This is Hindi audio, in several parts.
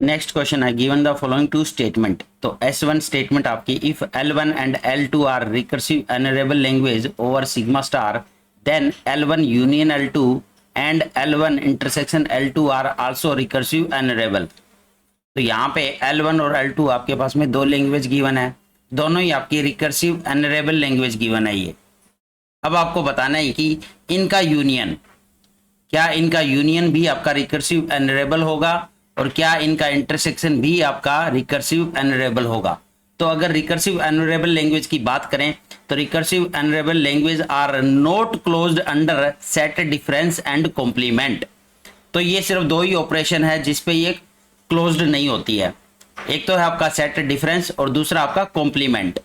नेक्स्ट क्वेश्चन है given the following two statement. तो S1 स्टेटमेंट आपकी if L1 and L2 are recursive enumerable language over sigma star then L1 union L2 and L1 intersection L2 are also recursive enumerable. तो यहाँ पे L1 और L2 आपके पास में दो लैंग्वेज गिवन है, दोनों ही आपकी रिकर्सिव एनरेबल लैंग्वेज गिवन है ये। अब आपको बताना है कि इनका यूनियन, क्या इनका यूनियन भी आपका रिकर्सिव एनरेबल होगा और क्या इनका इंटरसेक्शन भी आपका रिकर्सिव एनरेबल होगा। तो अगर रिकर्सिव एनरेबल लैंग्वेज की बात करें तो recursive enumerable language are not closed under set difference and complement. तो ये सिर्फ दो ही ऑपरेशन है जिसपे ये क्लोज्ड नहीं होती है, एक तो है आपका सेट डिफरेंस और दूसरा आपका कॉम्प्लीमेंट।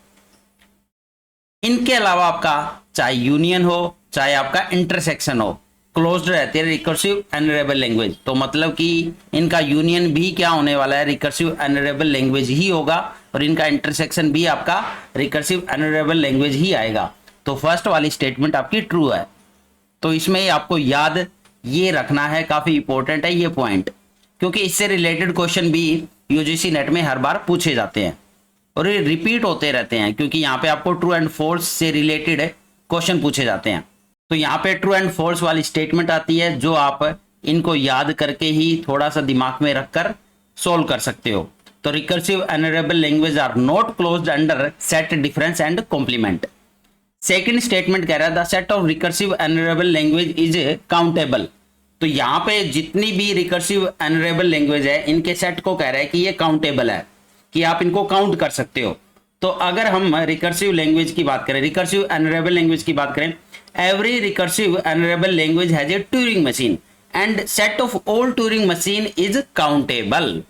इनके अलावा आपका चाहे यूनियन हो चाहे आपका इंटरसेक्शन हो क्लोज्ड रहती है रिकर्सिव एनरेबल लैंग्वेज। तो मतलब कि इनका यूनियन भी क्या होने वाला है, रिकर्सिव एनरेबल लैंग्वेज ही होगा और इनका इंटरसेक्शन भी आपका रिकर्सिव एनरेबल लैंग्वेज ही आएगा। तो फर्स्ट वाली स्टेटमेंट आपकी ट्रू है। तो इसमें आपको याद ये रखना है, काफी इंपॉर्टेंट है ये पॉइंट, क्योंकि इससे रिलेटेड क्वेश्चन भी यूजीसी नेट में हर बार पूछे जाते हैं और ये रिपीट होते रहते हैं, क्योंकि यहाँ पे आपको ट्रू एंड फॉल्स से रिलेटेड क्वेश्चन पूछे जाते हैं। तो यहाँ पे ट्रू एंड फॉल्स वाली स्टेटमेंट आती है जो आप इनको याद करके ही थोड़ा सा दिमाग में रखकर सोल्व कर सकते हो। तो recursive enumerable language are not closed under set difference and complement. Second statement कह रहा है the set of recursive enumerable language is countable. तो यहाँ पे जितनी भी रिकर्सिव एनरेबल लैंग्वेज है इनके सेट को कह रहा है कि ये काउंटेबल है, कि आप इनको काउंट कर सकते हो। तो अगर हम रिकर्सिव लैंग्वेज की बात करें, रिकर्सिव एनरेबल लैंग्वेज की बात करें, every recursive enumerable language has a Turing machine and set of all Turing machine is countable.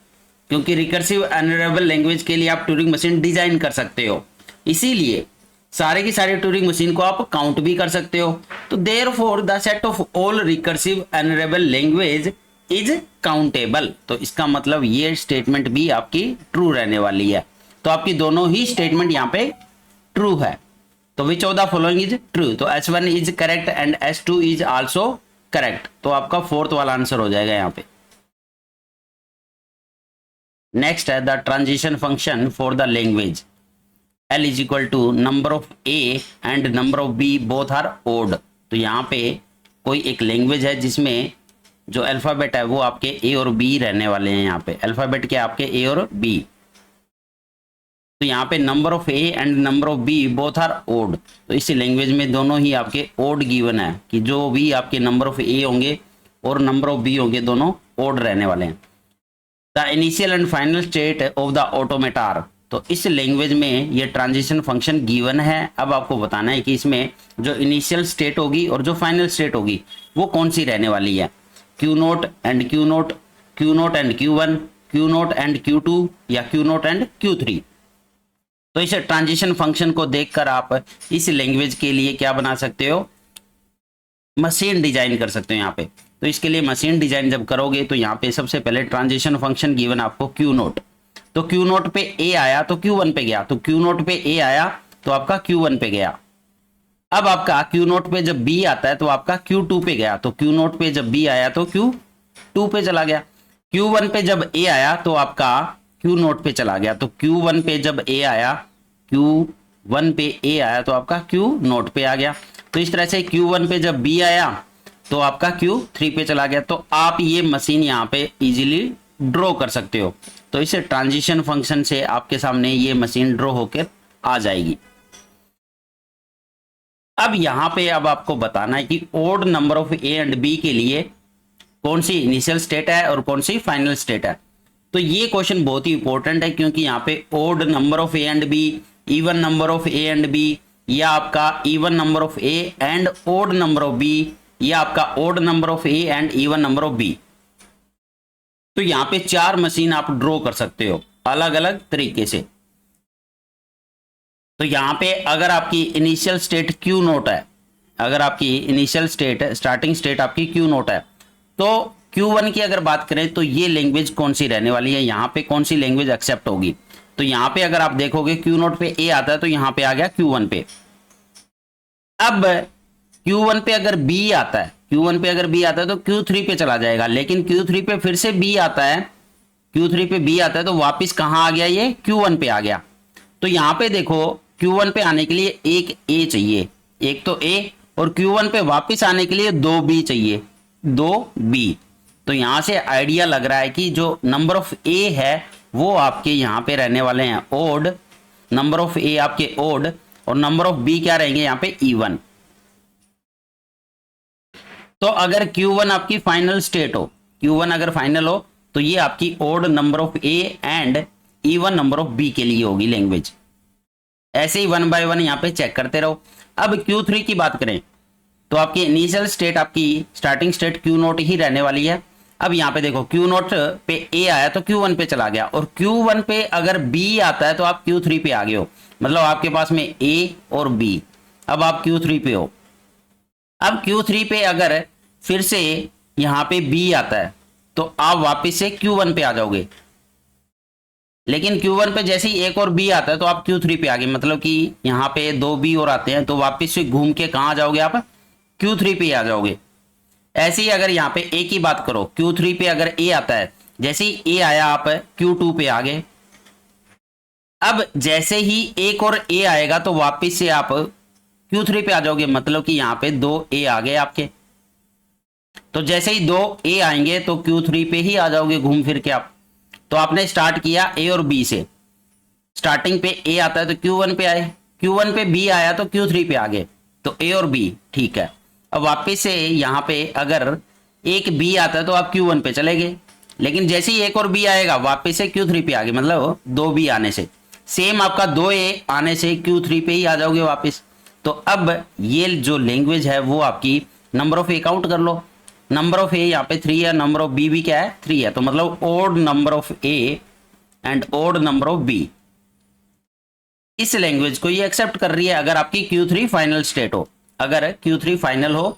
क्योंकि रिकर्सिव एनरेबल लैंग्वेज के लिए आप ट्यूरिंग मशीन डिजाइन कर सकते हो, इसीलिए सारे की सारी ट्यूरिंग मशीन को आप काउंट भी कर सकते हो। तो therefore the set of all recursive enumerable language is countable. तो इसका मतलब ये स्टेटमेंट भी आपकी ट्रू रहने वाली है। तो आपकी दोनों ही स्टेटमेंट यहाँ पे ट्रू है। तो विच of the following is true. तो S1 is correct and S2 is also correct. तो आपका फोर्थ वाला आंसर हो जाएगा यहाँ पे। नेक्स्ट है the transition function for the language L is equal to number of A and number of B both are odd. तो यहाँ पे कोई एक लैंग्वेज है जिसमें जो अल्फाबेट है वो आपके A और B रहने वाले हैं। यहाँ पे अल्फाबेट क्या आपके A और B। तो यहाँ पे number of A and number of B both are odd. तो इस लैंग्वेज में दोनों ही आपके ओड गिवन है, कि जो भी आपके नंबर ऑफ A होंगे और नंबर ऑफ B होंगे दोनों ओड रहने वाले हैं। The initial and final state of the automata. तो इस लैंग्वेज में ये ट्रांजिशन फंक्शन गिवन है। अब आपको बताना है कि इसमें जो इनिशियल स्टेट होगी और जो फाइनल स्टेट होगी वो कौन सी रहने वाली है, Q0 and Q0, Q0 and Q1, Q0 and Q2 या Q0 एंड Q3। तो इस ट्रांजिशन फंक्शन को देखकर आप इस लैंग्वेज के लिए क्या बना सकते हो, मशीन डिजाइन कर सकते हो यहाँ पे। तो इसके लिए मशीन डिजाइन जब करोगे तो यहाँ पे सबसे पहले ट्रांजिशन फंक्शन गिवन आपको Q0। तो Q0 पे A आया तो Q1 पे गया, तो Q0 पे A आया तो आपका Q1 पे गया। अब आपका Q0 पे जब B आता है तो आपका Q2 पे गया, तो Q0 पे जब B आया तो Q2 पे चला गया। Q1 पे जब A आया तो आपका Q0 पे चला गया, तो Q1 पे जब A आया, Q1 पे A आया तो आपका Q0 पे आ गया। तो इस तरह से Q1 पे जब B आया तो आपका Q3 पे चला गया। तो आप ये मशीन यहाँ पे इजीली ड्रॉ कर सकते हो। तो इस ट्रांजिशन फंक्शन से आपके सामने ये मशीन ड्रॉ होकर आ जाएगी। अब यहाँ पे अब आपको बताना है कि odd number of A and B के लिए कौन सी इनिशियल स्टेट है और कौन सी फाइनल स्टेट है। तो ये क्वेश्चन बहुत ही इंपॉर्टेंट है, क्योंकि यहाँ पे odd number of A and B, even number of A and B, या आपका even number of A and odd number of B, या आपका odd number of A and even number of B। तो यहाँ पे चार मशीन आप ड्रॉ कर सकते हो अलग अलग तरीके से। तो यहाँ पे अगर आपकी इनिशियल स्टेट Q0 है, अगर आपकी इनिशियल स्टेट स्टार्टिंग स्टेट आपकी Q0 है, तो Q1 की अगर बात करें तो ये लैंग्वेज कौन सी रहने वाली है, यहाँ पे कौन सी लैंग्वेज एक्सेप्ट होगी। तो यहाँ पे अगर आप देखोगे Q0 पे A आता है तो यहाँ पे आ गया Q1 पे। अब Q1 पे अगर B आता है, Q1 पे अगर B आता है तो Q3 पे चला जाएगा, लेकिन Q3 पे फिर से B आता है Q3 पे B आता है तो वापस कहाँ आ गया, ये Q1 पे आ गया। तो यहाँ पे देखो Q1 पे आने के लिए एक A चाहिए, एक तो A, और Q1 पे वापस आने के लिए 2B चाहिए, 2B। तो यहाँ से आइडिया लग रहा है कि जो नंबर ऑफ A है वो आपके यहाँ पे रहने वाले हैं ओड, नंबर ऑफ A आपके ओड, और नंबर ऑफ B क्या रहेंगे यहाँ पे इवन। तो अगर Q1 आपकी फाइनल स्टेट हो, Q1 अगर फाइनल हो तो ये आपकी odd number of A and even number of B के लिए होगी लैंग्वेज। ऐसे ही 1 बाय 1 यहाँ पे चेक करते रहो। अब Q3 की बात करें तो आपकी इनिशियल स्टेट, आपकी स्टार्टिंग स्टेट Q0 ही रहने वाली है। अब यहाँ पे देखो Q0 पे A आया तो Q1 पे चला गया, और Q1 पे अगर B आता है तो आप Q3 पे आ गए हो, मतलब आपके पास में A और B। अब आप Q3 पे हो। अब Q3 पे अगर फिर से यहाँ पे B आता है तो आप वापस से Q1 पे आ जाओगे, लेकिन Q1 पे जैसे ही एक और B आता है तो आप Q3 पे आ गए, मतलब कि यहाँ पे 2B और आते हैं तो वापस से घूम के कहाँ आ जाओगे, आप Q3 पे आ जाओगे। ऐसे ही अगर यहाँ पे A की बात करो, Q3 पे अगर A आता है, जैसे ही A आया आप Q2 पे आ गए। अब जैसे ही एक और A आएगा तो वापस से आप Q3 पे आ जाओगे, मतलब कि यहाँ पे 2A आ गए आपके। तो जैसे ही 2A आएंगे तो Q3 पे ही आ जाओगे घूम फिर के आप। तो आपने स्टार्ट किया A और B से, स्टार्टिंग पे A आता है तो Q1 पे आए, Q1 पे B आया तो Q3 पे आ गए, तो A और B ठीक है। अब वापस से यहाँ पे अगर एक B आता है तो आप Q1 पे चले गए, लेकिन जैसे ही एक और B आएगा वापस से Q3 पे आ गए, मतलब 2B आने से सेम आपका 2A आने से Q3 पे ही आ जाओगे वापस। तो अब ये जो लैंग्वेज है वो आपकी नंबर ऑफ A काउंट कर लो, नंबर ऑफ A यहाँ पे 3 है, नंबर ऑफ B भी क्या है 3 है, तो मतलब odd number of A and odd number of B, इस लैंग्वेज को ये एक्सेप्ट कर रही है अगर आपकी Q3 फाइनल स्टेट हो। अगर Q3 फाइनल हो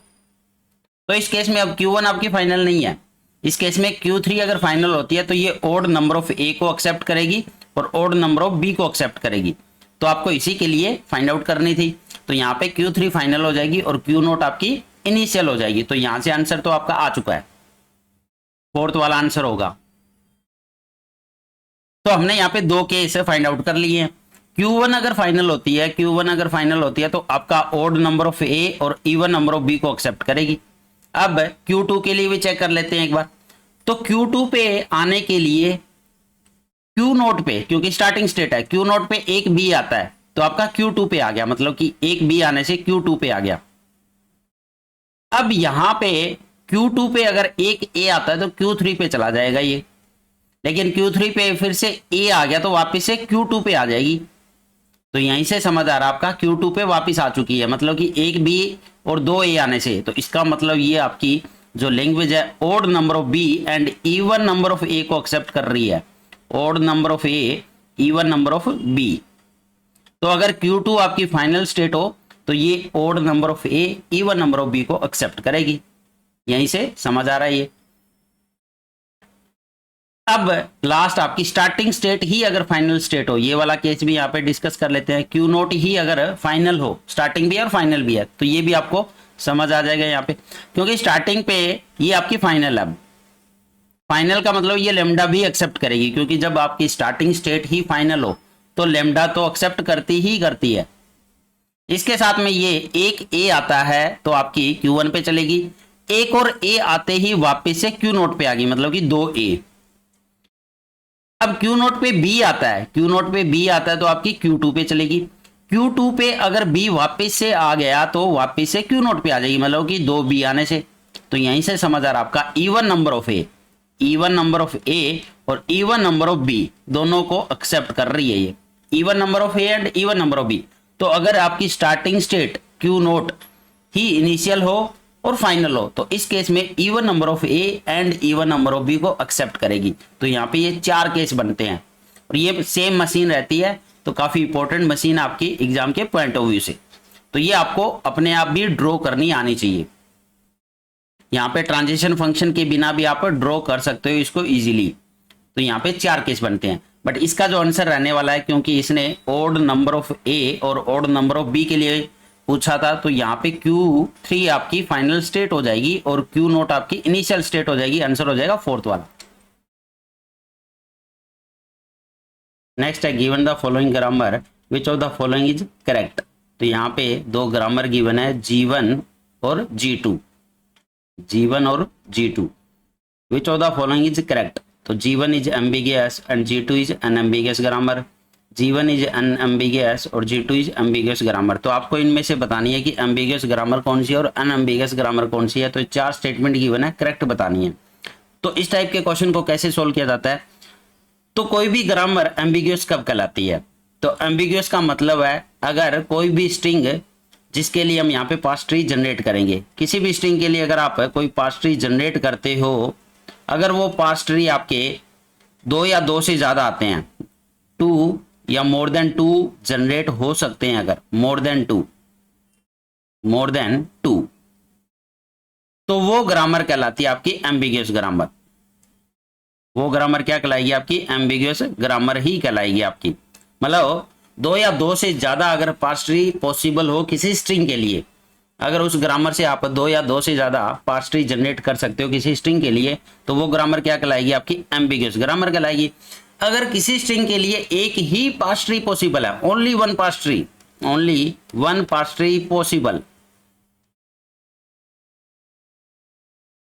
तो इस केस में अब Q1 आपकी फाइनल नहीं है, इस केस में Q3 अगर फाइनल होती है तो ये ओड नंबर ऑफ A को एक्सेप्ट करेगी और ओड नंबर ऑफ B को एक्सेप्ट करेगी। तो आपको इसी के लिए फाइंड आउट करनी थी। तो यहाँ पे Q3 फाइनल हो जाएगी और Q0 आपकी इनिशियल हो जाएगी। तो यहां से आंसर तो आपका आ चुका है, फोर्थ वाला आंसर होगा। तो हमने यहाँ पे दो केस फाइंड आउट कर लिए हैं। Q1 अगर फाइनल होती है, Q1 अगर फाइनल होती है तो आपका ओड नंबर ऑफ A और इवन नंबर ऑफ B को एक्सेप्ट करेगी। अब Q2 के लिए भी चेक कर लेते हैं एक बार। तो Q2 पे आने के लिए Q0 पे, क्योंकि स्टार्टिंग स्टेट है, Q0 पे एक B आता है तो आपका Q2 पे आ गया, मतलब कि एक B आने से Q2 पे आ गया। अब यहां पे Q2 पे अगर एक A आता है तो Q3 पे चला जाएगा ये, लेकिन Q3 पे फिर से A आ गया तो वापस से Q2 पे आ जाएगी। तो यहीं से समझ आ रहा है आपका Q2 पे वापस आ चुकी है, मतलब कि एक B और 2A आने से। तो इसका मतलब ये आपकी जो लैंग्वेज है odd number of B and even number of A को एक्सेप्ट कर रही है, odd number of A even number of B। तो अगर Q2 आपकी फाइनल स्टेट हो तो ये odd number of A even number of B को एक्सेप्ट करेगी। यहीं से समझ आ रहा है ये। अब लास्ट आपकी स्टार्टिंग स्टेट ही अगर फाइनल स्टेट हो, ये वाला केस भी यहाँ पे डिस्कस कर लेते हैं। Q0 ही अगर फाइनल हो, स्टार्टिंग भी है और फाइनल भी है, तो ये भी आपको समझ आ जाएगा यहाँ पे, क्योंकि स्टार्टिंग पे ये आपकी फाइनल है। फाइनल का मतलब ये लेमडा भी एक्सेप्ट करेगी, क्योंकि जब आपकी स्टार्टिंग स्टेट ही फाइनल हो तो लेमडा तो एक्सेप्ट करती ही करती है। इसके साथ में ये एक A आता है तो आपकी Q1 पे चलेगी, एक और A आते ही वापस से Q0 पे आ गई, मतलब कि 2A। अब Q0 पे B आता है, Q0 पे B आता है तो आपकी Q2 पे चलेगी। Q2 पे अगर B वापस से आ गया तो वापस से Q0 पे आ जाएगी, मतलब कि 2B आने से। तो यहीं से समझ आ रहा आपका even number of A, even number of A और इवन नंबर ऑफ B दोनों को एक्सेप्ट कर रही है ये, even number of A and even number of B। तो अगर आपकी स्टार्टिंग स्टेट Q0 ही इनिशियल हो और फाइनल हो तो इस केस में even number of A and even number of B को एक्सेप्ट करेगी। तो यहाँ पे ये 4 केस बनते हैं और ये सेम मशीन रहती है, तो काफी इंपॉर्टेंट मशीन आपकी एग्जाम के पॉइंट ऑफ व्यू से। तो ये आपको अपने आप भी ड्रॉ करनी आनी चाहिए। यहाँ पे ट्रांजिशन फंक्शन के बिना भी आप ड्रॉ कर सकते हो इसको इजीली। तो यहाँ पे 4 केस बनते हैं, बट इसका जो आंसर रहने वाला है, क्योंकि इसने ओड नंबर ऑफ A और ओड नंबर ऑफ B के लिए पूछा था, तो यहाँ पे Q3 आपकी फाइनल स्टेट हो जाएगी और Q0 आपकी इनिशियल स्टेट हो जाएगी। आंसर हो जाएगा फोर्थ वाला। नेक्स्ट है given the following grammar which of the following is correct. तो यहाँ पे दो ग्रामर गिवन है G1 और G2, G1 और G2, which of the following is correct. तो G1 is ambiguous and G2 is unambiguous grammar, G1 is unambiguous और G2 इज एम्बिगियस ग्रामर। तो आपको इनमें से बतानी है कि एम्बिगियस ग्रामर कौन सी है और अनएम्बिगियस ग्रामर कौन सी है। तो 4 स्टेटमेंट गिवन है, करेक्ट बतानी है। तो इस टाइप के क्वेश्चन को कैसे सोल्व किया जाता है, तो कोई भी ग्रामर एम्बिगियस कब कहलाती है, तो एम्बिगियस का मतलब है अगर कोई भी स्ट्रिंग जिसके लिए हम यहाँ पे पास्ट ट्री जनरेट करेंगे, किसी भी स्ट्रिंग के लिए अगर आप कोई पास्ट ट्री जनरेट करते हो, अगर वो पास्ट ट्री आपके 2 या 2 से ज्यादा आते हैं, 2 या मोर देन 2 जनरेट हो सकते हैं, अगर मोर देन 2, तो वो ग्रामर कहलाती है आपकी एम्बिगियस ग्रामर। वो ग्रामर क्या कहलाएगी आपकी, एम्बिगियस ग्रामर ही कहलाएगी आपकी। मतलब 2 या 2 से ज्यादा अगर पास्ट ट्री पॉसिबल हो किसी स्ट्रिंग के लिए, अगर उस ग्रामर से आप 2 या 2 से ज्यादा पास्ट ट्री जनरेट कर सकते हो किसी स्ट्रिंग के लिए, तो वो ग्रामर क्या कहलाएगी आपकी, एम्बिगियस ग्रामर कहलाएगी। अगर किसी स्ट्रिंग के लिए एक ही पास्ट ट्री पॉसिबल है, only one past tree possible,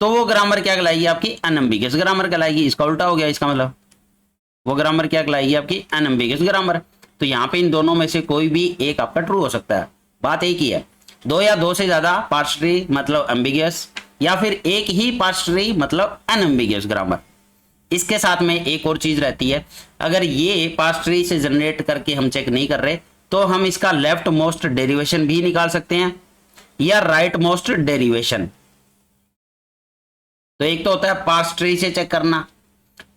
तो वो ग्रामर क्या कहलाएगी आपकी, अनएम्बिगियस ग्रामर कहलाएगी। इसका उल्टा हो गया, इसका मतलब वो ग्रामर क्या कहलाएगी आपकी, अनएम्बिगियस ग्रामर। तो यहाँ पे इन दोनों में से कोई भी एक आपका ट्रू हो सकता है, बात एक ही है। 2 या 2 से ज्यादा पास्ट ट्री मतलब एम्बिगियस, या फिर एक ही पास्ट ट्री मतलब अनएम्बिगियस ग्रामर। इसके साथ में एक और चीज रहती है, अगर ये पास्ट ट्री से जनरेट करके हम चेक नहीं कर रहे, तो हम इसका लेफ्ट मोस्ट डेरिवेशन भी निकाल सकते हैं या राइट मोस्ट डेरिवेशन। तो एक तो होता है पास्ट ट्री से चेक करना,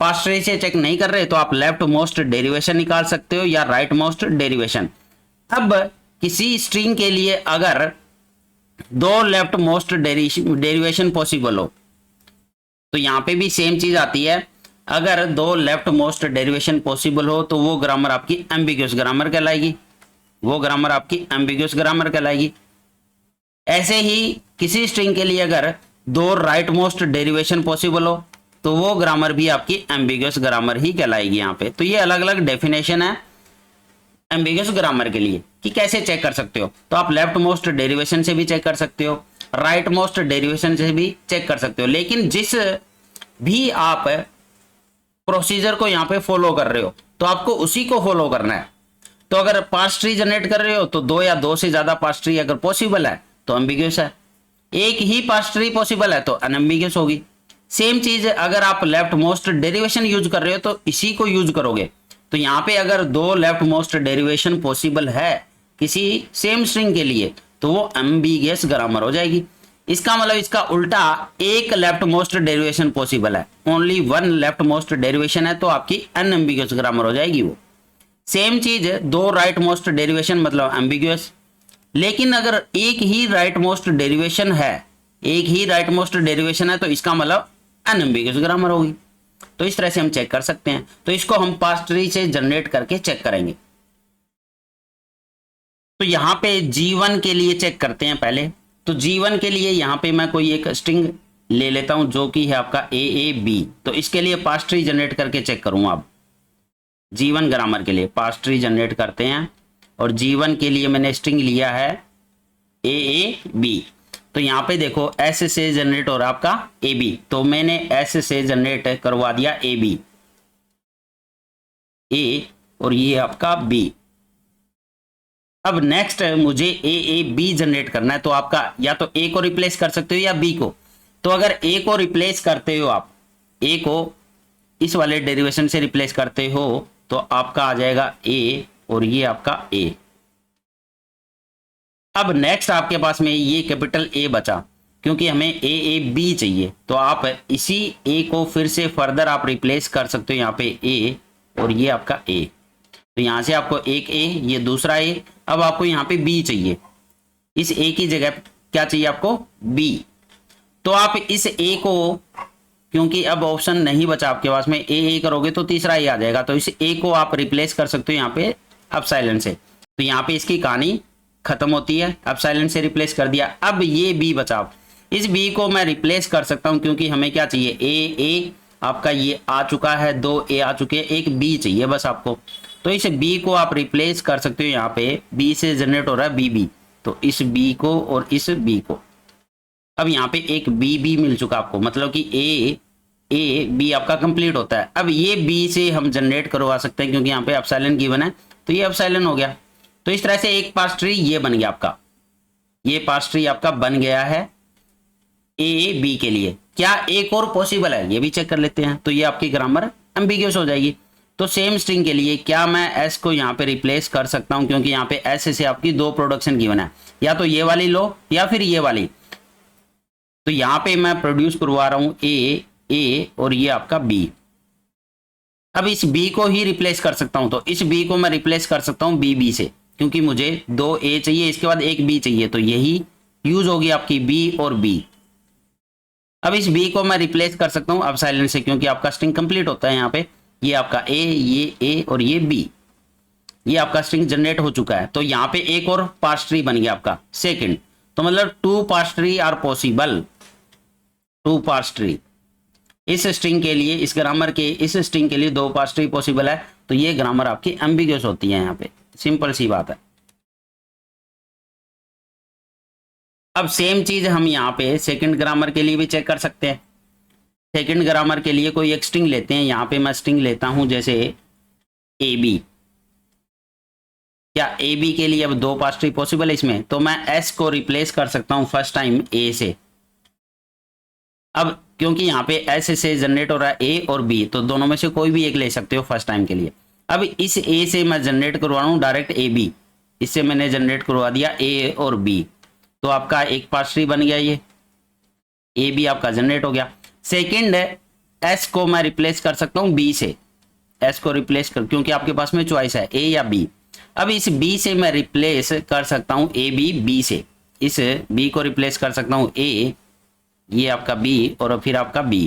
पास्ट ट्री से चेक नहीं कर रहे तो आप लेफ्ट मोस्ट डेरिवेशन निकाल सकते हो या राइट मोस्ट डेरिवेशन। अब किसी स्ट्रिंग के लिए अगर 2 लेफ्ट मोस्ट डेरिवेशन पॉसिबल हो, तो यहां पे भी सेम चीज आती है, अगर 2 लेफ्ट मोस्ट डेरिवेशन पॉसिबल हो तो वो ग्रामर आपकी एम्बिगियस ग्रामर कहलाएगी, वो ग्रामर आपकी एम्बिगियस ग्रामर कहलाएगी। ऐसे ही किसी स्ट्रिंग के लिए अगर 2 राइट मोस्ट डेरिवेशन पॉसिबल हो, तो वो ग्रामर भी आपकी एम्बिगियस ग्रामर ही कहलाएगी यहाँ पे। तो ये अलग अलग डेफिनेशन है एम्बिगियस ग्रामर के लिए कि कैसे चेक कर सकते हो। तो आप लेफ्ट मोस्ट डेरिवेशन से भी चेक कर सकते हो, राइट मोस्ट डेरिवेशन से भी चेक कर सकते हो, लेकिन जिस भी आप प्रोसीजर को यहाँ पे फॉलो कर रहे हो तो आपको उसी को फॉलो करना है। तो अगर पास्ट ट्री जनरेट कर रहे हो तो 2 या 2 से ज्यादा पास्ट ट्री अगर पॉसिबल है तो एम्बिगियस है, एक ही पास्ट ट्री पॉसिबल है तो अनएम्बिगियस होगी। सेम चीज अगर आप लेफ्ट मोस्ट डेरिवेशन यूज कर रहे हो तो इसी को यूज करोगे। तो यहाँ पे अगर 2 लेफ्ट मोस्ट डेरिवेशन पॉसिबल है किसी सेम स्ट्रिंग के लिए तो वो एम्बिगियस ग्रामर हो जाएगी। इसका मतलब इसका उल्टा, एक लेफ्ट मोस्ट डेरिवेशन पॉसिबल है, ओनली 1 लेफ्ट मोस्ट डेरिवेशन है तो आपकी अनएम्बिगियस ग्रामर हो जाएगी वो। सेम चीज 2 राइट मोस्ट डेरिवेशन मतलब एम्बिगियस, लेकिन अगर एक ही राइट मोस्ट डेरिवेशन है, एक ही राइट मोस्ट डेरिवेशन है तो इसका मतलब अनएम्बिगियस ग्रामर होगी। तो इस तरह से हम चेक कर सकते हैं। तो इसको हम पास्ट ट्री से जनरेट करके चेक करेंगे। तो यहाँ पे G1 के लिए चेक करते हैं पहले। तो G1 के लिए यहाँ पे मैं कोई एक स्ट्रिंग ले लेता हूं जो कि है आपका AAB। तो इसके लिए पास्ट ट्री जनरेट करके चेक करूंगा। अब G1 ग्रामर के लिए पास्ट ट्री जनरेट करते हैं और G1 के लिए मैंने स्ट्रिंग लिया है AAB। तो यहाँ पे देखो S से जनरेट हो रहा आपका AB, तो मैंने S से जनरेट करवा दिया AB, A और ये आपका B। अब नेक्स्ट मुझे AAB जनरेट करना है, तो आपका या तो A को रिप्लेस कर सकते हो या B को। तो अगर A को रिप्लेस करते हो आप, A को इस वाले डेरिवेशन से रिप्लेस करते हो तो आपका आ जाएगा A और ये आपका A। अब नेक्स्ट आपके पास में ये कैपिटल A बचा, क्योंकि हमें AAB चाहिए। तो आप इसी A को फिर से फर्दर आप रिप्लेस कर सकते हो यहाँ पे A और ये आपका A। तो यहाँ से आपको एक A, ये दूसरा A। अब आपको यहाँ पे B चाहिए, इस A की जगह क्या चाहिए आपको, B। तो आप इस A को, क्योंकि अब ऑप्शन नहीं बचा आपके पास में, A करोगे तो तीसरा A आ जाएगा, तो इस A को आप रिप्लेस कर सकते हो यहाँ पे एप्सिलॉन से। तो यहाँ पे इसकी कहानी खत्म होती है, एप्सिलॉन से रिप्लेस कर दिया। अब ये B बचा, इस B को मैं रिप्लेस कर सकता हूँ, क्योंकि हमें क्या चाहिए, A आपका ये आ चुका है, 2 A आ चुके हैं, एक B चाहिए बस आपको। तो इस बी को आप रिप्लेस कर सकते हो, यहाँ पे बी से जनरेट हो रहा है बी, तो इस बी को और इस बी को, अब यहाँ पे एक बी मिल चुका आपको, मतलब कि ए बी आपका कंप्लीट होता है। अब ये बी से हम जनरेट करवा सकते हैं क्योंकि यहाँ पे एप्सिलॉन गिवन है, तो ये एप्सिलॉन हो गया। तो इस तरह से एक पार्स ट्री ये बन गया आपका, ये पार्स ट्री आपका बन गया है ए बी के लिए। क्या एक और पॉसिबल है, ये भी चेक कर लेते हैं। तो ये आपकी ग्रामर एम्बिग्यूअस हो जाएगी। तो सेम स्ट्रिंग के लिए क्या मैं एस को यहाँ पे रिप्लेस कर सकता हूँ, क्योंकि यहाँ पे एस से आपकी दो प्रोडक्शन गिवन है, या तो ये वाली लो या फिर ये वाली। तो यहाँ पे मैं प्रोड्यूस करवा रहा हूँ ए और ये आपका बी। अब इस बी को ही रिप्लेस कर सकता हूं, तो इस बी को मैं रिप्लेस कर सकता हूं बी से, क्योंकि मुझे दो ए चाहिए, इसके बाद एक बी चाहिए, तो यही यूज होगी आपकी बी और बी। अब इस बी को मैं रिप्लेस कर सकता हूं एप्सिलॉन से, क्योंकि आपका स्ट्रिंग कंप्लीट होता है। यहाँ पे ये आपका ये और ये बी, ये आपका स्ट्रिंग जनरेट हो चुका है। तो यहाँ पे एक और पार्स ट्री बन गया आपका सेकंड। तो मतलब 2 parse tree are possible, 2 parse tree इस स्ट्रिंग के लिए, इस ग्रामर के इस स्ट्रिंग के लिए 2 पार्स ट्री पॉसिबल है। तो ये ग्रामर आपकी एम्बिग्यूअस होती है। यहाँ पे सिंपल सी बात है। अब सेम चीज हम यहाँ पे सेकंड ग्रामर के लिए भी चेक कर सकते हैं। सेकंड ग्रामर के लिए कोई एक स्ट्रिंग लेते हैं, यहाँ पे मैं स्ट्रिंग लेता हूं जैसे ए बी। क्या ए बी के लिए अब 2 पार्स ट्री पॉसिबल है इसमें, तो मैं एस को रिप्लेस कर सकता हूं फर्स्ट टाइम ए से। अब क्योंकि यहाँ पे एस से जनरेट हो रहा है ए और बी, तो दोनों में से कोई भी एक ले सकते हो फर्स्ट टाइम के लिए। अब इस ए से मैं जनरेट करवा रहा हूँ डायरेक्ट ए बी, इससे मैंने जनरेट करवा दिया ए और बी, तो आपका एक पार्स ट्री बन गया, ये ए बी आपका जनरेट हो गया। सेकेंड एस को मैं रिप्लेस कर सकता हूँ बी से, एस को रिप्लेस कर, क्योंकि आपके पास में चॉइस है ए या बी। अब इस बी से मैं रिप्लेस कर सकता हूँ ए बी से, इस बी को रिप्लेस कर सकता हूँ ए, ये आपका बी और फिर आपका बी,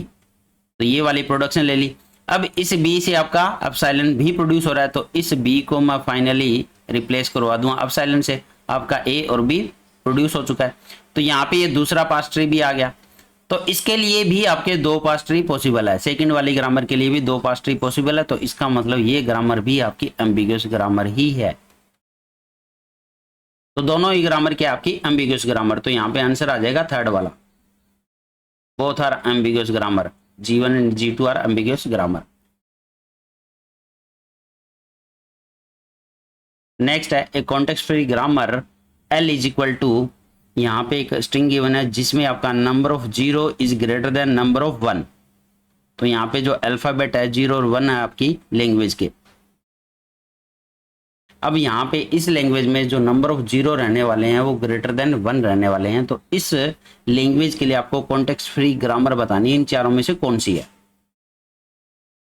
तो ये वाली प्रोडक्शन ले ली। अब इस बी से आपका एप्सिलॉन भी प्रोड्यूस हो रहा है, तो इस बी को मैं फाइनली रिप्लेस करवा दूंगा एप्सिलॉन से, आपका ए और बी प्रोड्यूस हो चुका है। तो यहाँ पे ये दूसरा पार्स ट्री भी आ गया। तो इसके लिए भी आपके 2 पार्स ट्री पॉसिबल है, सेकंड वाली ग्रामर के लिए भी 2 पार्स ट्री पॉसिबल है। तो इसका मतलब ये ग्रामर भी आपकी एम्बिग्यूअस ग्रामर ही है। तो दोनों ही ग्रामर के आपकी एम्बिग्यूअस ग्रामर, तो यहाँ पे आंसर आ जाएगा थर्ड वाला, both are ambiguous grammar, G1 and G2 are ambiguous grammar। Next है एक context free grammar L is equal to, यहाँ पे एक स्ट्रिंग गिवन है जिसमें आपका number of 0 is greater than number of 1। तो यहाँ पे जो अल्फाबेट है 0 और 1 है आपकी लैंग्वेज के। अब यहाँ पे इस लैंग्वेज में जो नंबर ऑफ 0 रहने वाले हैं वो ग्रेटर देन 1 रहने वाले हैं। तो इस लैंग्वेज के लिए आपको कॉन्टेक्स्ट फ्री ग्रामर बतानी है, इन चारों में से कौन सी है।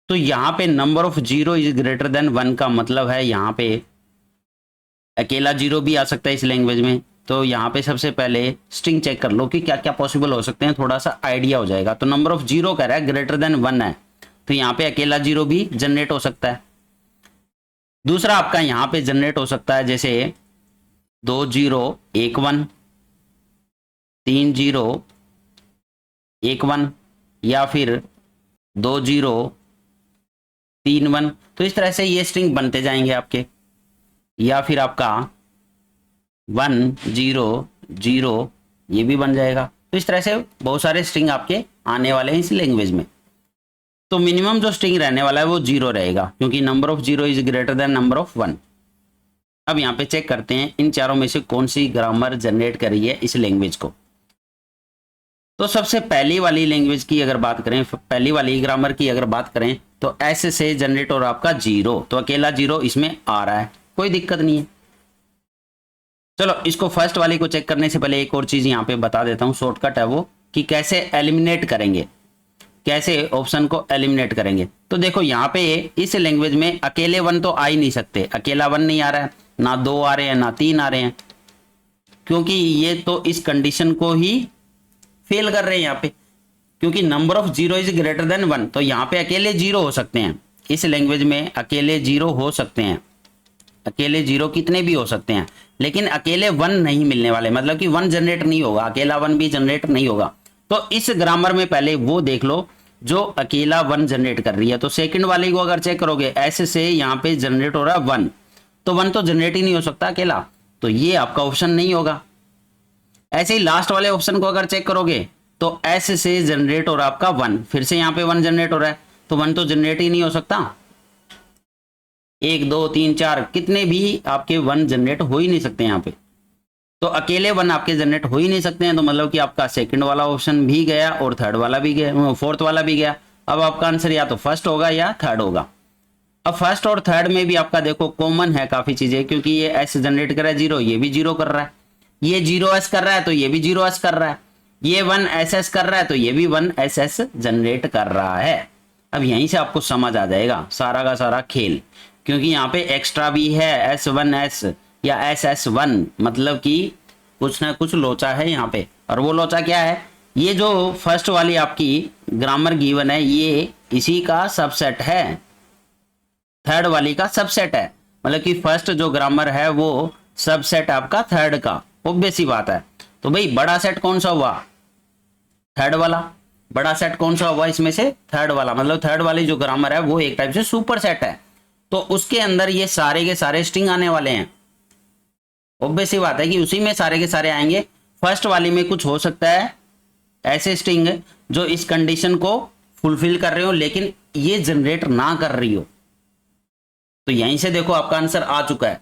तो यहाँ पे number of 0 is greater then 1 का मतलब है यहाँ पे अकेला 0 भी आ सकता है इस लैंग्वेज में। तो यहाँ पे सबसे पहले स्ट्रिंग चेक कर लो कि क्या क्या पॉसिबल हो सकते हैं, थोड़ा सा आइडिया हो जाएगा। तो नंबर ऑफ 0 कह रहा है ग्रेटर देन 1 है, तो यहाँ पे अकेला 0 भी जनरेट हो सकता है। दूसरा आपका यहाँ पे जनरेट हो सकता है जैसे 2 0 1 1, 3 0 1 1, या फिर 2 0 3 1। तो इस तरह से ये स्ट्रिंग बनते जाएंगे आपके, या फिर आपका 1 0 0 ये भी बन जाएगा। तो इस तरह से बहुत सारे स्ट्रिंग आपके आने वाले हैं इस लैंग्वेज में। तो मिनिमम जो स्ट्रिंग रहने वाला है वो 0 रहेगा, क्योंकि number of 0 is greater than number of 1। अब यहाँ पे चेक करते हैं इन चारों में से कौन सी ग्रामर जनरेट कर रही है इस लैंग्वेज को। तो सबसे पहली वाली लैंग्वेज की अगर बात करें, पहली वाली ग्रामर की अगर बात करें, तो एस से जनरेट और आपका 0, तो अकेला 0 इसमें आ रहा है, कोई दिक्कत नहीं है। चलो इसको फर्स्ट वाली को चेक करने से पहले एक और चीज यहाँ पे बता देता हूँ, शॉर्टकट है वो, कि कैसे एलिमिनेट करेंगे, कैसे ऑप्शन को एलिमिनेट करेंगे। तो देखो यहाँ पे इस लैंग्वेज में अकेले 1 तो आ ही नहीं सकते, अकेला 1 नहीं आ रहा है, ना 2 आ रहे हैं, ना 3 आ रहे हैं, क्योंकि ये तो इस कंडीशन को ही फेल कर रहे हैं यहाँ पे, क्योंकि number of 0 is greater then 1। तो यहाँ पे अकेले 0 हो सकते हैं, इस लैंग्वेज में अकेले 0 हो सकते हैं, अकेले 0 कितने भी हो सकते हैं, लेकिन अकेले 1 नहीं मिलने वाले, मतलब कि 1 जनरेट नहीं होगा, अकेला 1 भी जनरेट नहीं होगा। तो इस ग्रामर में पहले वो देख लो जो अकेला 1 जनरेट कर रही है। तो सेकंड वाले को अगर चेक करोगे एस से यहाँ पे जनरेट हो रहा है 1, तो 1 तो जनरेट ही नहीं हो सकता अकेला, तो ये आपका ऑप्शन नहीं होगा। ऐसे ही लास्ट वाले ऑप्शन को अगर चेक करोगे तो एस से जनरेट हो रहा है आपका 1, फिर से यहाँ पे 1 जनरेट हो रहा है, तो 1 तो जनरेट ही नहीं हो सकता। 1 2 3 4 कितने भी आपके 1 जनरेट हो ही नहीं सकते यहाँ पे, तो अकेले 1 आपके जनरेट हो ही नहीं सकते हैं। तो मतलब कि आपका सेकंड वाला ऑप्शन भी गया और थर्ड वाला भी गया, फोर्थ वाला भी गया। अब आपका आंसर या तो फर्स्ट होगा या थर्ड होगा। अब फर्स्ट और थर्ड में भी आपका देखो कॉमन है काफी चीजें, क्योंकि ये एस जनरेट कर रहा है 0, ये भी 0 कर रहा है, ये 0s कर रहा है तो ये भी 0s कर रहा है, ये 1ss कर रहा है तो ये भी 1ss जनरेट कर रहा है। अब यहीं से आपको समझ आ जाएगा सारा का सारा खेल, क्योंकि यहाँ पे एक्स्ट्रा भी है S1s या SS1, मतलब कि कुछ ना कुछ लोचा है यहाँ पे। और वो लोचा क्या है, ये जो फर्स्ट वाली आपकी ग्रामर गिवन है ये इसी का सबसेट है, थर्ड वाली का सबसेट है। मतलब कि फर्स्ट जो ग्रामर है वो सबसेट आपका थर्ड का, ऑब्वियस सी बात है। तो भाई बड़ा सेट कौन सा हुआ, थर्ड वाला। बड़ा सेट कौन सा हुआ इसमें से, थर्ड वाला। मतलब थर्ड वाली जो ग्रामर है वो एक टाइप से सुपर सेट है, तो उसके अंदर ये सारे के सारे स्ट्रिंग आने वाले हैं। ऑब्वियस सी बात है कि उसी में सारे के सारे आएंगे। फर्स्ट वाली में कुछ हो सकता है ऐसे स्ट्रिंग जो इस कंडीशन को फुलफिल कर रहे हो लेकिन ये जनरेट ना कर रही हो। तो यहीं से देखो आपका आंसर आ चुका है।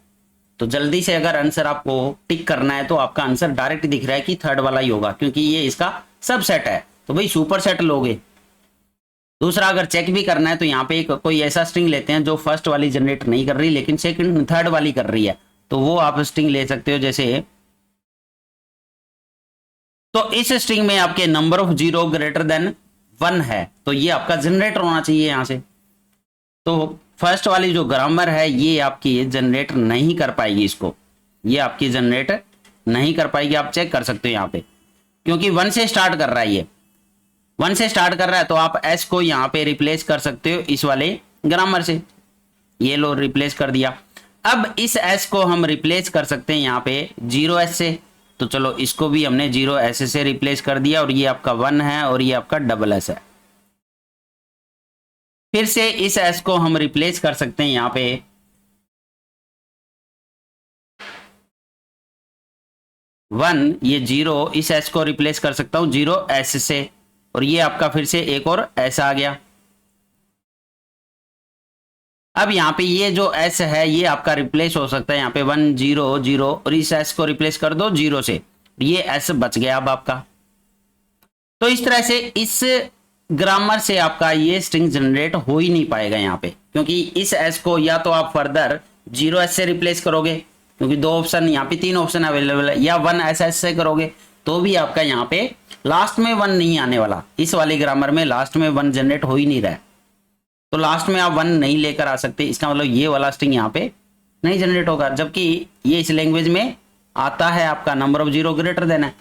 तो जल्दी से अगर आंसर आपको टिक करना है तो आपका आंसर डायरेक्ट दिख रहा है कि थर्ड वाला ही होगा, क्योंकि ये इसका सबसेट है। तो भाई सुपर सेट लोगे। दूसरा अगर चेक भी करना है तो यहाँ पे कोई ऐसा स्ट्रिंग लेते हैं जो फर्स्ट वाली जनरेट नहीं कर रही लेकिन सेकंड थर्ड वाली कर रही है, तो वो आप स्ट्रिंग ले सकते हो। जैसे तो इस स्ट्रिंग में आपके नंबर ऑफ 0 ग्रेटर देन 1 है, तो ये आपका जनरेटर होना चाहिए यहां से। तो फर्स्ट वाली जो ग्रामर है ये आपकी जनरेट नहीं कर पाएगी इसको, ये आपकी जनरेट नहीं कर पाएगी। आप चेक कर सकते हो यहाँ पे, क्योंकि 1 से स्टार्ट कर रहा है, ये 1 से स्टार्ट कर रहा है। तो आप s को यहाँ पे रिप्लेस कर सकते हो इस वाले ग्रामर से, ये लो रिप्लेस कर दिया। अब इस s को हम रिप्लेस कर सकते हैं यहाँ पे 0s से, तो चलो इसको भी हमने 0s से रिप्लेस कर दिया और ये आपका 1 है और ये आपका डबल s है। फिर से इस s को हम रिप्लेस कर सकते हैं यहाँ पे 1, ये 0, इस s को रिप्लेस कर सकता हूं 0s से, और ये आपका फिर से एक और s आ गया। अब यहाँ पे ये जो s है ये आपका रिप्लेस हो सकता है यहाँ पे 1 0 0, और इस s को रिप्लेस कर दो 0 से, ये s बच गया अब आपका। तो इस तरह से इस ग्रामर से आपका ये स्ट्रिंग जनरेट हो ही नहीं पाएगा यहाँ पे, क्योंकि इस s को या तो आप फर्दर 0s से रिप्लेस करोगे, क्योंकि दो ऑप्शन यहाँ पे 3 ऑप्शन अवेलेबल है, या 1ss से करोगे तो भी आपका यहाँ पे लास्ट में 1 नहीं आने वाला। इस वाली ग्रामर में लास्ट में 1 जनरेट हो ही नहीं रहा है, तो लास्ट में आप 1 नहीं लेकर आ सकते। इसका मतलब ये वाला स्ट्रिंग यहाँ पे नहीं जनरेट होगा, जबकि ये इस लैंग्वेज में आता है आपका नंबर ऑफ 0 ग्रेटर देन है।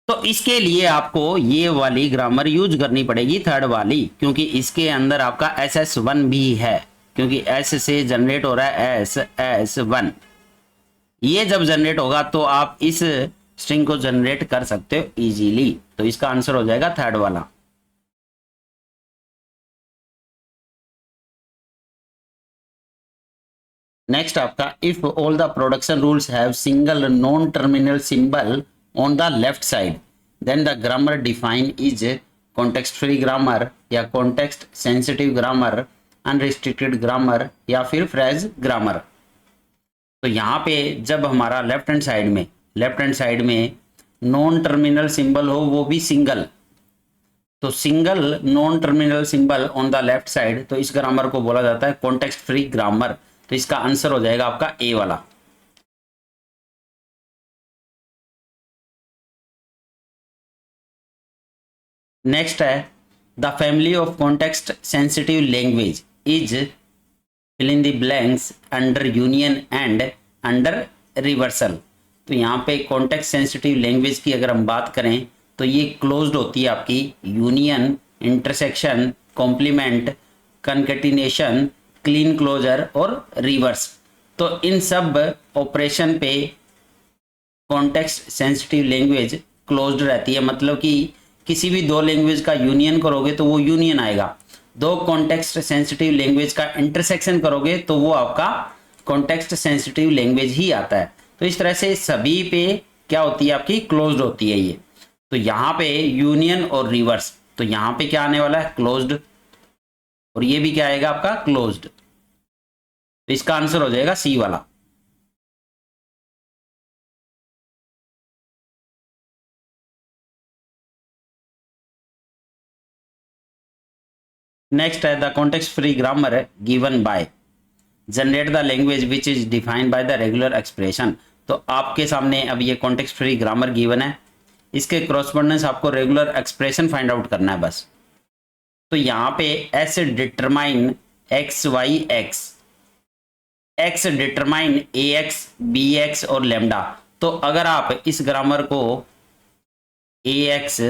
तो इसके लिए आपको ये वाली ग्रामर यूज करनी पड़ेगी, थर्ड वाली, क्योंकि इसके अंदर आपका SS1 भी है, क्योंकि S से जनरेट हो रहा है SS1। ये जब जनरेट होगा तो आप इस स्ट्रिंग को जनरेट कर सकते हो इजीली। तो इसका आंसर हो जाएगा थर्ड वाला। नेक्स्ट आपका if all the production rules have single non terminal symbol on the left side then the grammar define is context free grammar, या context sensitive grammar, unrestricted grammar, या फिर फ्रेज ग्रामर। तो यहाँ पे जब हमारा लेफ्ट हैंड साइड में नॉन टर्मिनल सिंबल हो, वो भी सिंगल, तो single non terminal symbol on the left side, तो इस ग्रामर को बोला जाता है कॉन्टेक्स्ट फ्री ग्रामर। तो इसका आंसर हो जाएगा आपका ए वाला। नेक्स्ट है the family of context sensitive language is fill in the blanks under union and under reversal. तो यहाँ पे कॉन्टेक्स्ट सेंसिटिव लैंग्वेज की अगर हम बात करें तो ये क्लोज्ड होती है आपकी union, intersection, complement, concatenation, Kleene closure और रिवर्स। तो इन सब ऑपरेशन पे कॉन्टेक्स्ट सेंसिटिव लैंग्वेज क्लोज्ड रहती है, मतलब कि किसी भी दो लैंग्वेज का यूनियन करोगे तो वो यूनियन आएगा, दो कॉन्टेक्स्ट सेंसिटिव लैंग्वेज का इंटरसेक्शन करोगे तो वो आपका कॉन्टेक्स्ट सेंसिटिव लैंग्वेज ही आता है। तो इस तरह से सभी पे क्या होती है आपकी, क्लोज्ड होती है ये। तो यहाँ पे यूनियन और रिवर्स, तो यहाँ पे क्या आने वाला है, क्लोज्ड, और ये भी क्या आएगा आपका, क्लोज्ड। तो इसका आंसर हो जाएगा सी वाला। नेक्स्ट है the context free grammar given by generate the language which is defined by the regular expression. तो आपके सामने अब ये कॉन्टेक्स्ट फ्री ग्रामर गिवन है, इसके क्रॉसपोंडेंस आपको रेगुलर एक्सप्रेशन फाइंड आउट करना है बस। तो यहाँ पे S determine X Y X, X determine A X B X और लेमडा। तो अगर आप इस ग्रामर को ए एक्स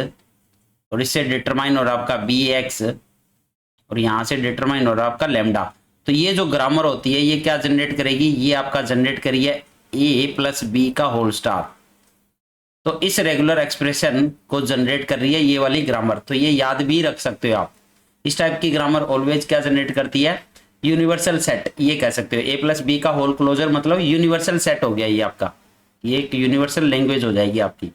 और इससे डिटरमाइन और आपका बी एक्स और यहां से डिटरमाइन और आपका लेमडा, तो ये जो ग्रामर होती है ये क्या जनरेट करेगी, ये आपका जनरेट करिए ए प्लस बी का होल स्टार। तो इस रेगुलर एक्सप्रेशन को जनरेट कर रही है ये वाली ग्रामर। तो ये याद भी रख सकते हो आप, इस टाइप की ग्रामर ऑलवेज क्या जनरेट करती है, यूनिवर्सल सेट, ये कह सकते हो। ए प्लस बी का होल क्लोजर मतलब यूनिवर्सल सेट हो गया ये आपका, ये एक यूनिवर्सल लैंग्वेज हो जाएगी आपकी।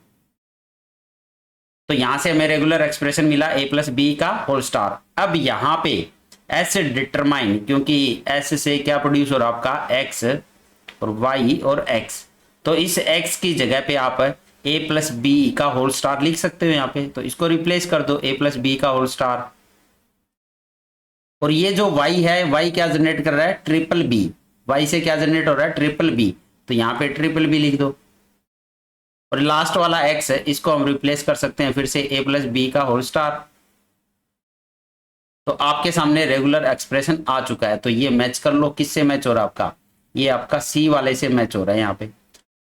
तो यहां से हमें रेगुलर एक्सप्रेशन मिला ए प्लस बी का होल स्टार। अब यहां पे एस डिटरमाइन, क्योंकि एस से क्या प्रोड्यूस हो रहा है आपका, एक्स और वाई और एक्स, तो इस एक्स की जगह पे आप ए प्लस बी का होल स्टार लिख सकते हो यहाँ पे। तो इसको रिप्लेस कर दो ए प्लस बी का होल स्टार। और ये जो y है, y क्या जनरेट कर रहा है, ट्रिपल बी, y से क्या जनरेट हो रहा है, ट्रिपल बी, तो यहाँ पे ट्रिपल बी लिख दो। और लास्ट वाला x है, इसको हम रिप्लेस कर सकते हैं फिर से a प्लस बी का होल स्टार। तो आपके सामने रेगुलर एक्सप्रेशन आ चुका है। तो ये मैच कर लो, किससे मैच हो रहा है आपका, ये आपका सी वाले से मैच हो रहा है यहाँ पे।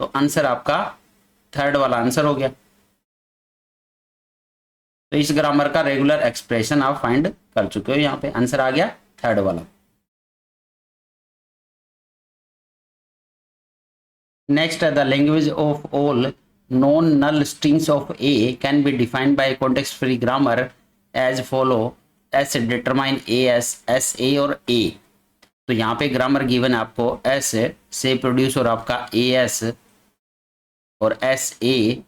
तो आंसर आपका थर्ड वाला आंसर हो गया। तो इस ग्रामर का रेगुलर एक्सप्रेशन आप फाइंड कर चुके हो, यहाँ पे आंसर आ गया थर्ड वाला। नेक्स्ट है the language of all non null strings of a can be defined by context free grammar as follows, S determine a S, S ए और ए। तो यहाँ पे ग्रामर गिवन है आपको, एस से प्रोड्यूस और आपका ए एस और एस ए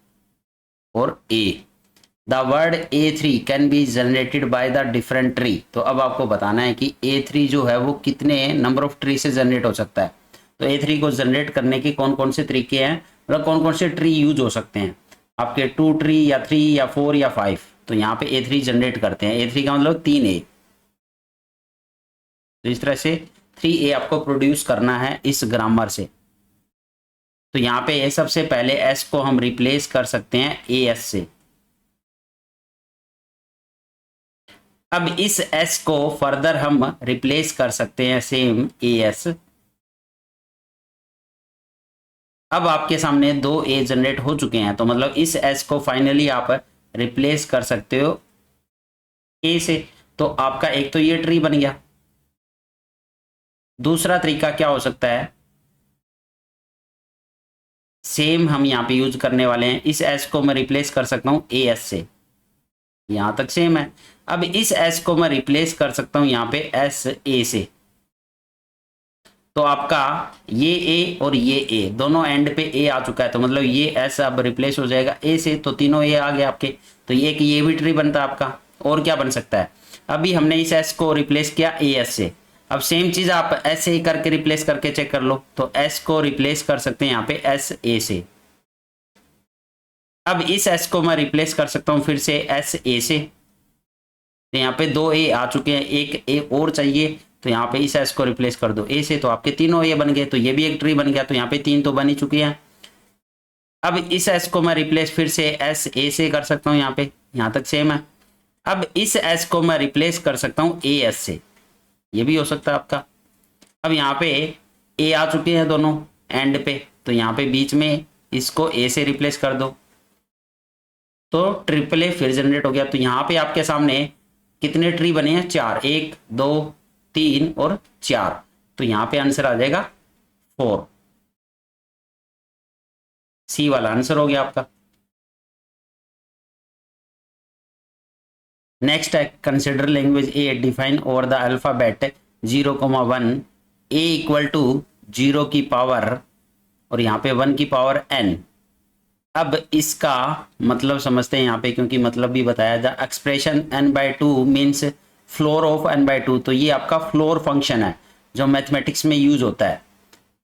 और A. The word A3 can be generated by the different tree. तो अब आपको बताना है कि A3 जो है वो कितने नंबर ऑफ ट्री से जनरेट हो सकता है। तो A3 को जनरेट करने के कौन कौन से तरीके हैं, मतलब कौन कौन से ट्री यूज हो सकते हैं आपके, 2 ट्री या 3 या 4 या 5। तो यहाँ पे A3 जनरेट करते हैं, A3 का मतलब 3A। तो इस तरह से 3A आपको प्रोड्यूस करना है इस ग्रामर से। तो यहाँ पे सबसे पहले S को हम रिप्लेस कर सकते हैं AS से। अब इस S को फर्दर हम रिप्लेस कर सकते हैं सेम AS। अब आपके सामने 2A जनरेट हो चुके हैं, तो मतलब इस S को फाइनली आप रिप्लेस कर सकते हो A से। तो आपका एक तो ये ट्री बन गया। दूसरा तरीका क्या हो सकता है, सेम हम यहाँ पे यूज करने वाले हैं, इस S को मैं रिप्लेस कर सकता हूँ AS से, यहां तक सेम है। अब इस S को मैं रिप्लेस कर सकता हूं यहाँ पे SA से। तो आपका ये A और ये A दोनों एंड पे A आ चुका है, तो मतलब ये S अब रिप्लेस हो जाएगा A से। तो तीनों A आ गए आपके। तो ये भी ट्री बनता है आपका। और क्या बन सकता है, अभी हमने इस S को रिप्लेस किया AS से। अब सेम चीज आप SA करके रिप्लेस करके चेक कर लो। तो S को रिप्लेस कर सकते हैं यहाँ पे SA से। अब इस S को मैं रिप्लेस कर सकता हूं फिर से SA से। तो यहाँ पे 2A आ चुके हैं, एक A और चाहिए। तो यहाँ पे इस S को रिप्लेस कर दो A से, तो आपके तीनों A बन गए। तो ये भी एक ट्री बन गया। तो यहाँ पे 3 तो बन ही चुकी हैं। अब इस S को मैं रिप्लेस फिर से SA से कर सकता हूँ यहाँ पे, यहाँ तक सेम है। अब इस S को मैं रिप्लेस कर सकता हूँ AS से, ये भी हो सकता है आपका। अब यहाँ पे A आ चुके हैं दोनों एंड पे, तो यहाँ पे बीच में इसको A से रिप्लेस कर दो, तो ट्रिपल A फिर जनरेट हो गया। तो यहाँ पे आपके सामने कितने ट्री बने हैं, 4, 1 2 3 और 4। तो यहाँ पे आंसर आ जाएगा 4, सी वाला आंसर हो गया आपका। नेक्स्ट है consider language A define over the alphabet 0,1 A equal to 0 की पावर और यहाँ पे 1 की पावर n। अब इसका मतलब समझते हैं यहाँ पे, क्योंकि मतलब भी बताया the expression n/2 means floor of n/2। तो ये आपका फ्लोर फंक्शन है जो मैथमेटिक्स में यूज होता है।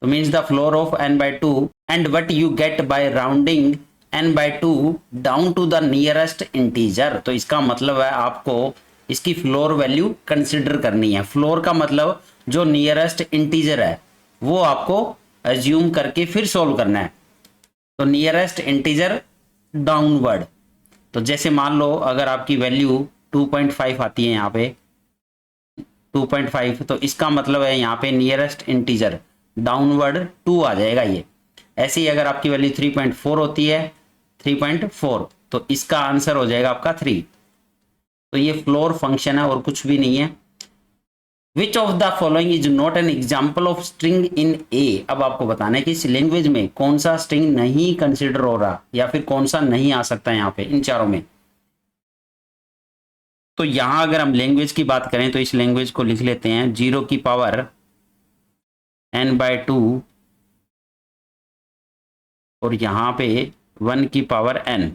तो means the floor of n/2 and what you get by rounding n/2 down to the nearest integer. तो इसका मतलब है आपको इसकी फ्लोर वैल्यू कंसिडर करनी है। फ्लोर का मतलब जो नियरेस्ट इंटीजर है वो आपको एज्यूम करके फिर सोल्व करना है। तो नियरेस्ट इंटीजर डाउनवर्ड, तो जैसे मान लो अगर आपकी वैल्यू 2.5 आती है यहाँ पे 2.5, तो इसका मतलब है यहाँ पे नियरेस्ट इंटीजर डाउनवर्ड 2 आ जाएगा ये। ऐसे ही अगर आपकी वैल्यू 3.4 होती है 3.4, तो इसका आंसर हो जाएगा आपका 3। तो ये फ्लोर फंक्शन है और कुछ भी नहीं है। Which of the following is not an example of string in A. अब आपको बताना है कि इस लैंग्वेज में कौन सा स्ट्रिंग नहीं कंसिडर हो रहा या फिर कौन सा नहीं आ सकता यहाँ पे इन चारों में। तो यहां अगर हम लैंग्वेज की बात करें तो इस लैंग्वेज को लिख लेते हैं 0 की पावर n/2 और यहाँ पे 1 की पावर n,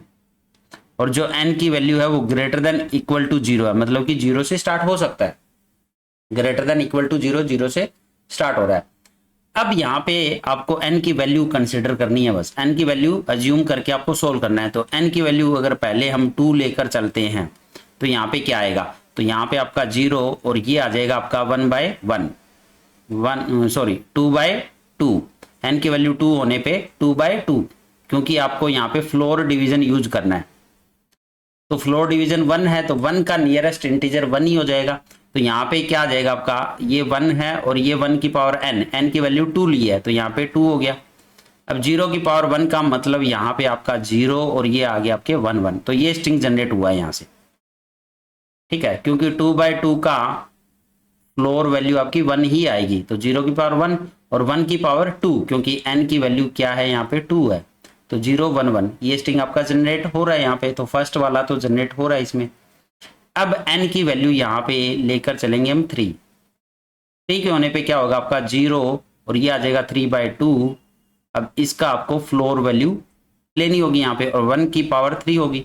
और जो n की वैल्यू है वो ग्रेटर देन इक्वल टू 0 है, मतलब कि 0 से स्टार्ट हो सकता है। ग्रेटर देन इक्वल टू 0, 0 से स्टार्ट हो रहा है। अब यहाँ पे आपको n की वैल्यू कंसिडर करनी है, बस n की वैल्यू अज्यूम करके आपको सोल्व करना है। तो n की वैल्यू अगर पहले हम 2 लेकर चलते हैं तो यहाँ पे क्या आएगा, तो यहाँ पे आपका 0 और ये आ जाएगा आपका 1/1 2/2। n की वैल्यू 2 होने पे 2/2, क्योंकि आपको यहाँ पे फ्लोर डिवीजन यूज करना है। तो फ्लोर डिवीजन 1 है तो 1 का नियरेस्ट इंटीजर 1 ही हो जाएगा। तो यहाँ पे क्या आ जाएगा आपका, ये 1 है और ये 1 की पावर n की वैल्यू 2 ली है तो यहाँ पे 2 हो गया। अब 0 की पावर 1 का मतलब यहाँ पे आपका 0 और ये आ गया आपके 1 तो ये स्ट्रिंग जनरेट हुआ है यहाँ से, ठीक है, क्योंकि 2/2 का फ्लोर वैल्यू आपकी 1 ही आएगी। तो 0 की पावर 1 और 1 की पावर 2, क्योंकि n की वैल्यू क्या है यहाँ पे 2 है, तो 0 1 1 ये स्ट्रिंग आपका जनरेट हो रहा है यहाँ पे। तो फर्स्ट वाला तो जनरेट हो रहा है इसमें। अब n की वैल्यू यहाँ पे लेकर चलेंगे हम 3। 3 के होने पे क्या होगा आपका 0 और ये आ जाएगा 3/2। अब इसका आपको फ्लोर वैल्यू लेनी होगी यहाँ पे और 1 की पावर 3 होगी।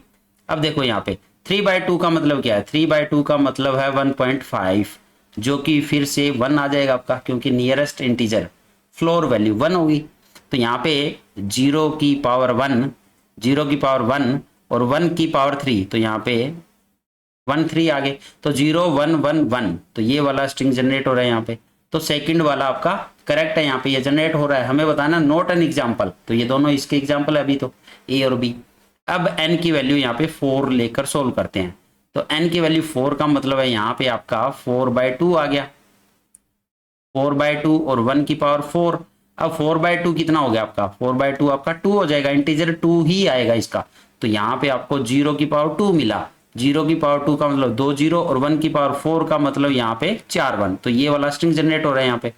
अब देखो यहाँ पे 3/2 का मतलब क्या है, 3/2 का मतलब है 1.5, जो कि फिर से 1 आ जाएगा आपका, क्योंकि नियरेस्ट इंटीजर फ्लोर वैल्यू 1 होगी। तो यहाँ पे 0 की पावर 1 और 1 की पावर 3, तो यहाँ पे 1 3 आ गए, तो 0 1 1 1, तो ये वाला स्ट्रिंग जनरेट हो रहा है यहाँ पे। तो सेकंड वाला आपका करेक्ट है, यहाँ पे ये जनरेट हो रहा है। हमें बताना नॉट एन एग्जाम्पल, तो ये दोनों इसके एग्जाम्पल है अभी तो, ए और बी। अब n की वैल्यू यहाँ पे 4 लेकर सोल्व करते हैं। तो n की वैल्यू 4 का मतलब है यहाँ पे आपका 4/2 आ गया, 4/2 और 1 की पावर 4। अब 4/2 कितना हो गया आपका, 4/2 आपका 2 हो जाएगा, इंटीजर 2 ही आएगा इसका। तो यहाँ पे आपको 0 की पावर 2 मिला, 0 की पावर 2 का मतलब 2 0 और 1 की पावर 4 का मतलब यहाँ पे 4 1। तो ये वाला स्ट्रिंग जनरेट हो रहा है यहाँ पे।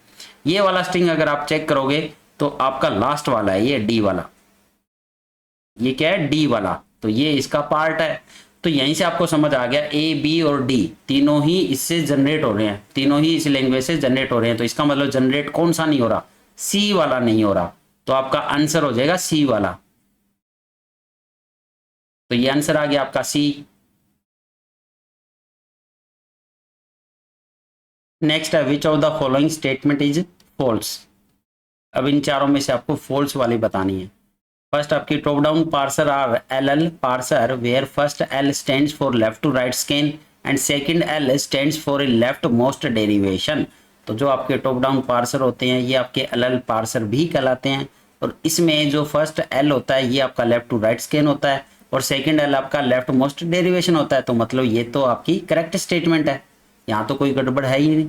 ये वाला स्ट्रिंग अगर आप चेक करोगे तो आपका लास्ट वाला है, ये डी वाला, ये क्या है डी वाला, तो ये इसका पार्ट है। तो यहीं से आपको समझ आ गया ए बी और डी तीनों ही इससे जनरेट हो रहे हैं, तीनों ही इस लैंग्वेज से जनरेट हो रहे हैं। तो इसका मतलब जनरेट कौन सा नहीं हो रहा, सी वाला नहीं हो रहा। तो आपका आंसर हो जाएगा सी वाला। तो ये आंसर आ गया आपका सी। नेक्स्ट है which of the following statement is false. अब इन चारों में से आपको फॉल्स वाली बतानी है। फर्स्ट आपकी top down parser are LL parser where first L stands for left to right scan and second L stands for left most derivation. तो जो आपके टॉप डाउन पार्सर होते हैं ये आपके LL पार्सर भी कहलाते हैं, और इसमें जो फर्स्ट L होता है ये आपका लेफ्ट टू राइट स्कैन होता है और सेकंड L आपका लेफ्ट मोस्ट डेरिवेशन होता है। तो मतलब ये तो आपकी करेक्ट स्टेटमेंट है, यहाँ तो कोई गड़बड़ है ही नहीं,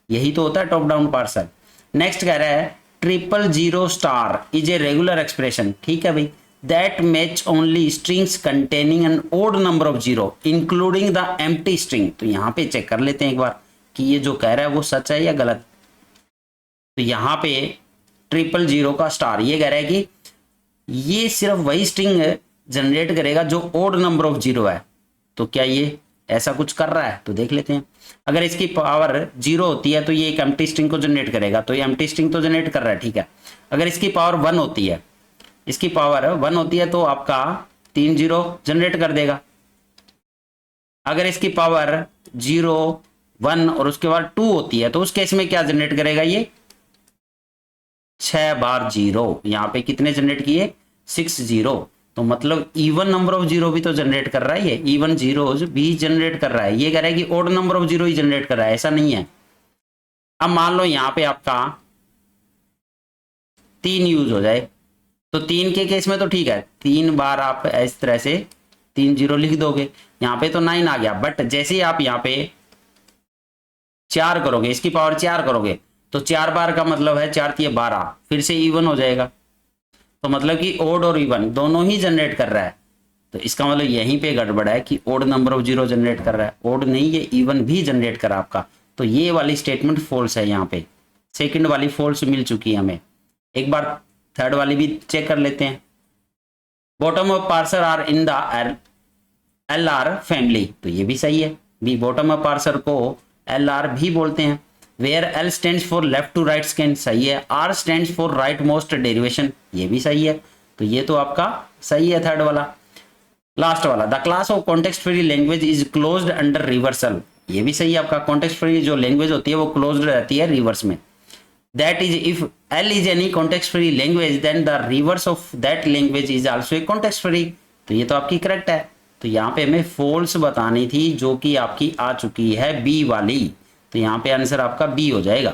यही तो होता है टॉप डाउन पार्सर। नेक्स्ट कह रहा है 000 star is a regular expression, ठीक है भाई, that match only strings containing an odd number of 0 including the empty string. तो यहाँ पे चेक कर लेते हैं एक बार कि ये जो कह रहा है वो सच है या गलत। तो यहाँ पे 000 का स्टार ये कह रहा है कि ये सिर्फ वही स्ट्रिंग जनरेट करेगा जो ओड नंबर ऑफ 0 है। तो क्या ये ऐसा कुछ कर रहा है तो देख लेते हैं। अगर इसकी पावर 0 होती है तो ये एक एम्प्टी स्ट्रिंग को जनरेट करेगा, तो ये एम्प्टी स्ट्रिंग तो जनरेट कर रहा है, ठीक है। अगर इसकी पावर 1 होती है, इसकी पावर 1 होती है तो आपका 3 0 जनरेट कर देगा। अगर इसकी पावर 0 1 और उसके बाद 2 होती है तो उस केस में क्या जनरेट करेगा, ये 6 बार 0। यहाँ पे कितने जनरेट किए, 6 0। तो मतलब इवन नंबर ऑफ जीरो भी तो जनरेट कर रहा है, ये इवन जीरोज भी जनरेट कर रहा है। ये कह रहा है कि ओड नंबर ऑफ जीरो ही जनरेट कर रहा है, ऐसा नहीं है। अब मान लो यहाँ पे आपका 3 यूज हो जाए, तो 3 के केस में तो ठीक है, 3 बार आप इस तरह से 3 0 लिख दोगे, यहाँ पे तो 9 आ गया। बट जैसे ही आप यहाँ पे 4 करोगे, इसकी पावर 4 करोगे, तो 4 बार का मतलब है 4 3 12, फिर से इवन हो जाएगा। तो मतलब कि ओड और इवन दोनों ही जनरेट कर रहा है। तो इसका मतलब यहीं पे गड़बड़ है कि odd number of zero generate कर रहा है, ओड नहीं, ये इवन भी जनरेट कर आपका। तो ये वाली स्टेटमेंट फॉल्स है, यहाँ पे सेकंड वाली फॉल्स मिल चुकी है हमें। एक बार थर्ड वाली भी चेक कर लेते हैं। Bottom up parser are in the L R family, तो ये भी सही है, बी बॉटम ऑफ पार्सर को एल आर भी बोलते हैं। Where L stands for left to right scan, सही है। R stands for right most derivation, ये भी सही है। तो ये तो आपका सही है थर्ड वाला। लास्ट वाला, the class of context free language is closed under reversal, ये भी सही है आपका। कॉन्टेक्स्ट फ्री जो लैंग्वेज होती है वो क्लोज्ड रहती है रिवर्स में। That is if L is any context free language then the reverse of that language is also a context free, तो ये तो आपकी करेक्ट है। तो यहाँ पे हमें फॉल्स बतानी थी जो कि आपकी आ चुकी है बी वाली, तो यहाँ पे आंसर आपका बी हो जाएगा।